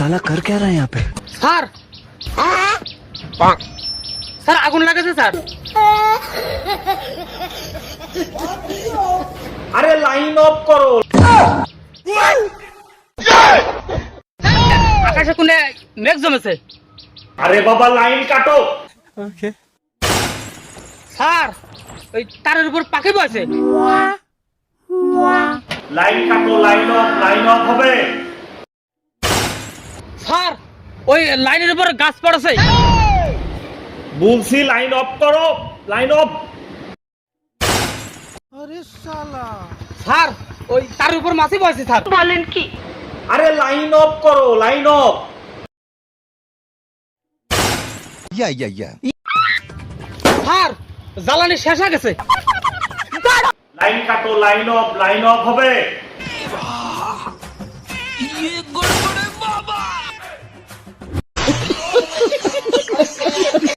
साला कर क्या रहा है यहाँ पे? স্যার স্যার আগুন লাগাছে স্যার। আরে লাইন অফ করো। আকাশে কোনে মেঘ জমেছে। আরে বাবা লাইন কাটো। স্যার ওই তারের উপর পাখি বসে। লাইন কাটো, লাইন অফ হবে। স্যার ওই লাইনের উপর গাছ পড়েছে। বলছি লাইন অফ করো, লাইন অফ। স্যার ওই তারের উপর মাছি বসে স্যার। বলেন কি? আরে লাইন অফ করো, লাইন অফ। স্যার জ্বালানি শেষ হয়ে গেছে। লাইন কাটো, লাইন অফ হবে।